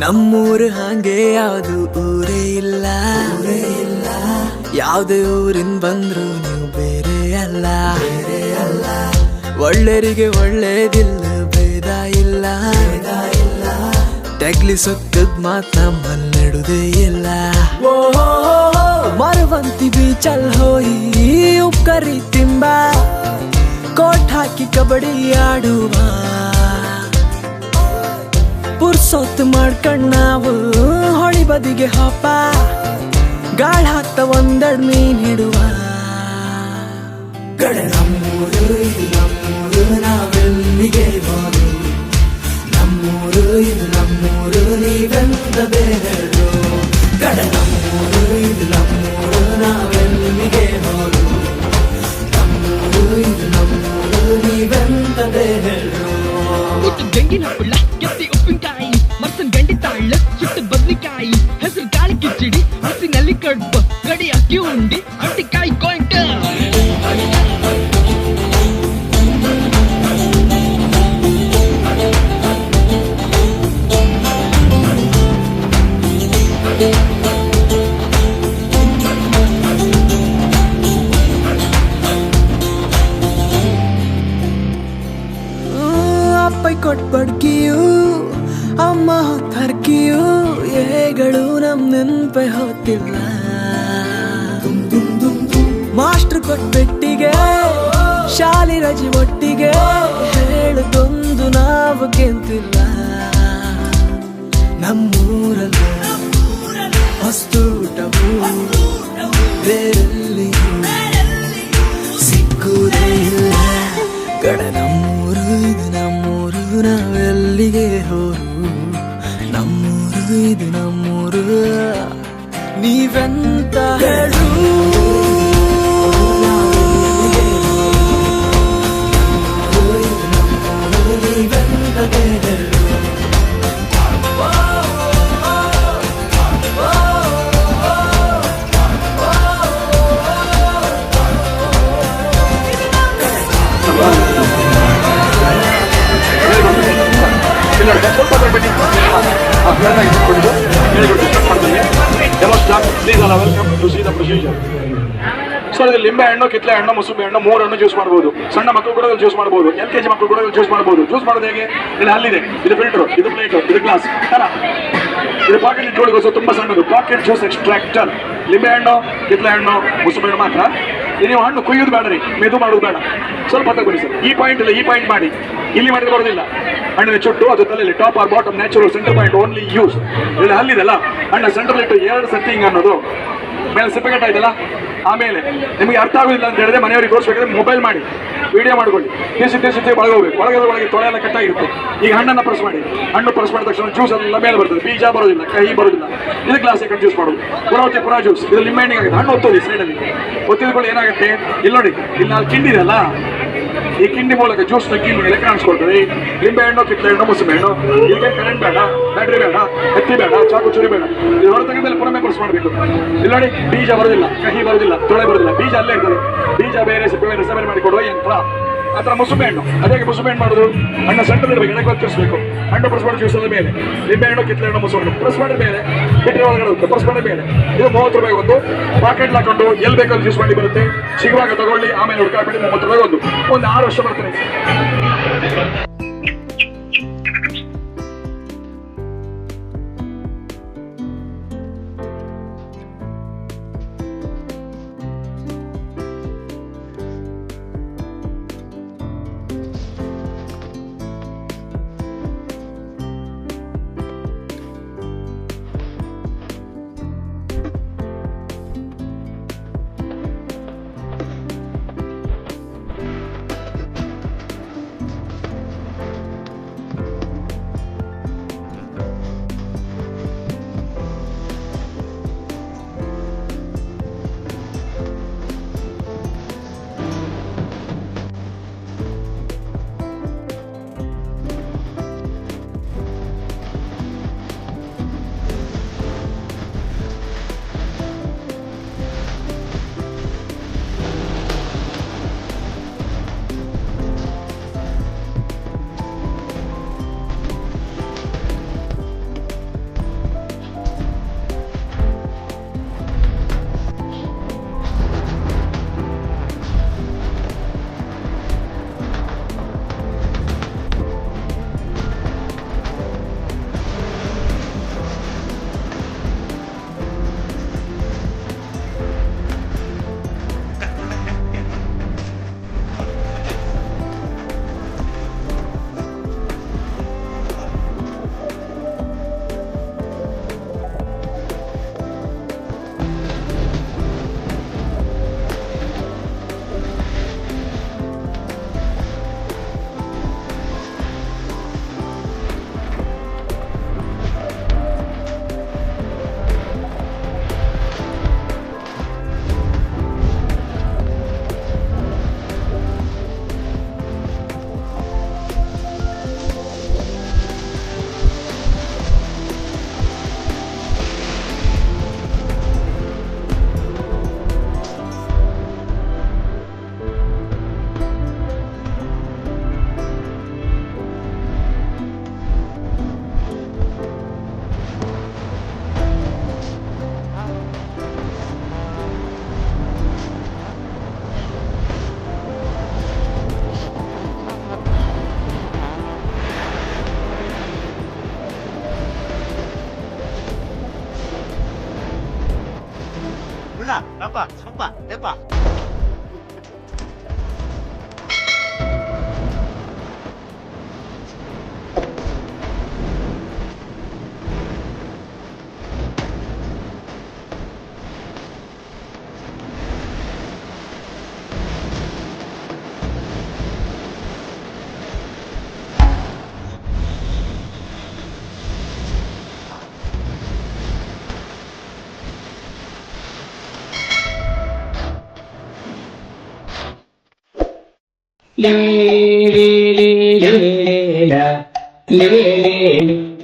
ನಮ್ಮೂರು ಹಾಗೆ ಯಾವುದು ಊರೇ ಇಲ್ಲ, ಯಾವುದೇ ಊರಿನ್ ಬಂದ್ರು ನೀವು ಬೇರೆ ಅಲ್ಲ. ಒಳ್ಳೆರಿಗೆ ಒಳ್ಳೇದಿಲ್ಲ, ಭೇದ ಇಲ್ಲ. ತಗ್ಲಿ ಸೊಕ್ಕದ್ ಮಾತ್ ನಮ್ಮಲ್ಲಿಡುದೇ ಇಲ್ಲ. ಮರವಂತಿ ಬೀಚಲ್ ಹೋಯಿ ಉಕ್ಕರಿ ತಿಂಬ, ಕೋಟ್ ಹಾಕಿ ಕಬಡ್ಡಿ ಆಡುವ. ಪುರ್ಸೊತ್ತು ಮಾಡ್ಕೊಂಡ್ ನಾವು ಹೊಳಿ ಬದಿಗೆ ಹಪ್ಪ, ಗಾಳ್ ಹಾಕ್ತ ಒಂದೆರಡು ಮೀನ್ ಹಿಡುವ. ಕಡೆ ನಮ್ಮೂರು ಇದು ನಮ್ಮೂರು, ನಾವೆಲ್ಲಿಗೆ ಹೋದು. ನಮ್ಮೂರು ಇದು ನಮ್ಮೂರು, ನೀವೆಂದ ಬೇರೆರು. ಕಡೆ ನಮ್ಮೂರು ಇದು ನಮ್ಮೂರು, ನಾವೆಲ್ಲಿಗೆ ಹೋದು. ನಮ್ಮೂರು ಇದು ನಮ್ಮೂರು, ನೀವೆಂದ ಬೇರೆರು. ಗಂಡಿನ ಹುಳ್ಳ ಕೆತ್ತಿ ಉಪ್ಪಿನಕಾಯಿ, ಮರ್ಸನ್ ಗಂಡಿ ತಾಳ್ಳ ಸುಟ್ಟು ಬದ್ನಿಕಾಯಿ, ಹೆಸರು ಕಾಳಿ ಕಿಚ್ಚಡಿ, ಹಸಿನಲ್ಲಿ ಕಡ್ಬು, ಗಡಿ ಅಕ್ಕಿ ಉಂಡಿ, ಅಂಟಿಕಾಯಿ ಕೊಯ್ಟ. ಅಪ್ಪೈ ಕೊಟ್ಬಡ್ಕಿಯು, ಅಮ್ಮ ಹೊತ್ತರ್ಕಿಯು, ಏಗಳು ನಮ್ ನೆನ್ಪೆ ಹೊತ್ತಿಲ್ಲ. ಮಾಸ್ಟರ್ ಕೊಟ್ಬೆಟ್ಟಿಗೆ, ಶಾಲೆ ರಜೆ ಒಟ್ಟಿಗೆ, ಹೇಳುದೊಂದು ನಾವು ಗೆಂತಿಲ್ಲ. ನಮ್ಮೂರಲ್ಲ ಹೊಸ್ತೂಟವು ಬೇರೆಲ್ಲಿಯೂ ಸಿಕ್ಕುವುದೇ ಇಲ್ಲ. ಗಡ ನಮ್ಮೂರು ಇದು ನಮ್ಮೂರು, ನಾವೆಲ್ಲಿಗೆ ಹೋರು. ನಮ್ಮೂರು ಇದು ನಮ್ಮೂರು, ನೀವೆಂತ ಹೇಳು. ನೀವೆಂತ ಹೇಳು. ಸರ್, ಇದು ಲಿಂಬೆ ಹಣ್ಣು, ಕಿತ್ಲೆ ಹಣ್ಣು, ಮುಸುಂಬಿ ಹಣ್ಣು, 3 ಹಣ್ಣು ಜ್ಯೂಸ್ ಮಾಡಬಹುದು. ಸಣ್ಣ ಮಕ್ಕಳು ಕೂಡ ಜ್ಯೂಸ್ ಮಾಡಬಹುದು. LKG ಮಕ್ಕಳು ಕೂಡ ಜ್ಯೂಸ್ ಮಾಡಬಹುದು. ಜ್ಯೂಸ್ ಮಾಡೋದು ಹೇಗೆ? ಇಲ್ಲಿ ಹಲ್ಲಿದೆ, ಇದು ಫಿಲ್ಟರ್, ಇದು ಪ್ಲೇಟ್, ಇದು ಗ್ಲಾಸ್, ಇದು ಪಾಕೆಟ್ ಇಟ್ಕೊಳ್ಳಿಗೋಸ್ಕರ ತುಂಬಾ ಸಣ್ಣದು ಪಾಕೆಟ್ ಜ್ಯೂಸ್ ಎಕ್ಸ್ಟ್ರಾಕ್ಟರ್. ಲಿಂಬೆ ಹಣ್ಣು, ಕಿತ್ಲೆ ಹಣ್ಣು, ಮುಸುಂಬಿ ಹಣ್ಣು ಮಾತ್ರ. ನೀವು ಹಣ್ಣು ಕುಯ್ಯೋದು ಬೇಡ ರೀ, ಮೆದು ಮಾಡೋದು ಬೇಡ. ಸ್ವಲ್ಪ ತಗೊಳ್ಳಿ ಸರ್. ಈ ಪಾಯಿಂಟ್ ಇಲ್ಲ, ಈ ಪಾಯಿಂಟ್ ಮಾಡಿ. ಇಲ್ಲಿ ಮಾಡಿದ್ರೆ ಬರೋದಿಲ್ಲ. ಹಣ್ಣಿನ ಚುಟ್ಟು ಅದು ತಲೆಯಲ್ಲಿ top or bottom natural centre point only use. ಇಲ್ಲಿ ಹಲ್ಲಿದೆಲ್ಲ ಹಣ್ಣ ಸೆಂಟರ್ ಇಟ್ಟು 2 ಸೆಟ್ಟಿಂಗ್ ಅನ್ನೋದು ಮೇಲೆ ಸಿಪ್ಪೆಗಟ್ಟ ಆಯ್ತಲ್ಲ. ಆಮೇಲೆ ನಿಮಗೆ ಅರ್ಥ ಆಗೋದಿಲ್ಲ ಅಂತ ಹೇಳಿದ್ರೆ ಮನೆಯವರಿಗೆ ತೋರಿಸ್ಬೇಕಾದ್ರೆ ಮೊಬೈಲ್ ಮಾಡಿ ವಿಡಿಯೋ ಮಾಡ್ಕೊಳ್ಳಿ. ತಿರ್ಸಿ ಒಳಗೆ ಹೋಗ್ಬೇಕು. ಒಳಗೆ ತೊಳೆ ಎಲ್ಲ ಕಟ್ಟಾಗಿರುತ್ತೆ. ಈಗ ಹಣ್ಣನ್ನು ಪ್ರೆಸ್ ಮಾಡಿ. ಹಣ್ಣು ಪ್ರೆಸ್ ಮಾಡಿದ ತಕ್ಷಣ ಜ್ಯೂಸ್ ಎಲ್ಲ ಮೇಲೆ ಬರ್ತದೆ. ಬೀಜ ಬರೋದಿಲ್ಲ, ಕಹಿ ಬರೋದಿಲ್ಲ. ಇದು ಗ್ಲಾಸ್ ಹಾಕೊಂಡು ಜ್ಯೂಸ್ ಮಾಡೋದು. ಪುನಃ ಜ್ಯೂಸ್. ಇದು ಲಿಂಬೆ ಹಣ್ಣಿಗೆ ಆಗುತ್ತೆ. ಹಣ್ಣು ಒತ್ತೋದಿ ಸೈಡಲ್ಲಿ. ಒತ್ತಿದ್ಕೊಳ್ಳಿ ಏನಾಗುತ್ತೆ, ಇಲ್ಲಿ ನೋಡಿ, ಇಲ್ಲಿ ನಾವು ಕಿಂಡಿ ಇದೆ ಅಲ್ಲ, ಈ ಕಿಂಡಿ ಮೂಲಕ ಜ್ಯೂಸ್ ಕಿಂಡಿ ಮೇಲೆ ಕಾಣಿಸ್ಕೊಳ್ತದೆ. ಲಿಂಬೆ ಹಣ್ಣು, ಕಿತ್ಲೆ ಹಣ್ಣು, ಮುಸುಂಬಿ ಹಣ್ಣು. ಇದಕ್ಕೆ ಕರೆಂಟ್ ಬೇಡ, ಬ್ಯಾಟ್ರಿ ಬೇಡ, ಕತ್ತಿ ಬೇಡ, ಚಾಕು ಚುರಿ ಬೇಡ. ಇದು ಹೊರ ತೆಗೆದಲ್ಲಿ ಪುನಃ ಪ್ರೆಸ್ ಮಾಡಬೇಕು. ಇಲ್ಲಿ ನೋಡಿ, ಬೀಜ ಬರೋದಿಲ್ಲ, ಕಹಿ ಬರೋದಿಲ್ಲ, ತೊಳೆ ಬರೋದಿಲ್ಲ. ಬೀಜ ಅಲ್ಲೇ ಇರ್ತದೆ. ಬೀಜ ಬೇರೆ, ಸಿಪ್ಪೆ ಬೇರೆ, ಸೆಪರೇಟ್ ಮಾಡಿ ಕೊಡುವ ಯಂತ್ರ. ಆ ಥರ ಮುಸುಂಬಿ ಹಣ್ಣು. ಅದೇ ಮುಸುಂಬಿ ಹಣ್ಣು ಮಾಡೋದು, ಹಣ್ಣು ಸೆಂಟರ್ ಇರಬೇಕು, ಎಡಕ್ಕೆ ತಿರ್ಸ್ಬೇಕು. ಹಣ್ಣು ಪ್ರೆಸ್ ಮಾಡಿ ಜ್ಯೂಸ್ ಅದ ಮೇಲೆ. ಲಿಂಬೆ ಹಣ್ಣು, ಕಿತ್ಲೆ ಹಣ್ಣು, ಮುಸುಂಬಿ ಹಣ್ಣು ಪ್ರೆಸ್ ಮಾಡಿದ ಮೇಲೆ ಬಿಟ್ಟರೆ ಒಳಗಡೆ ಹೋಗುತ್ತೆ. ಪ್ರೆಸ್ ಮಾಡಿದ ಮೇಲೆ ಇದು 30 ರೂಪಾಯಿ ಒಂದು. ಪಾಕೆಟ್ ಹಾಕೊಂಡು ಎಲ್ಲಿ ಬೇಕಲ್ಲಿ ಜ್ಯೂಸ್ ಮಾಡಿ ಬರುತ್ತೆ. ಸಿಗುವಾಗ ತಗೊಳ್ಳಿ, ಆಮೇಲೆ ಹುಡ್ಕಾಡ್ಬಿಟ್ಟು 30 ರೂಪಾಯಿ ಒಂದು 6 ವರ್ಷ ಬರ್ತದೆ. 대박 정말 대박. le le le le la le le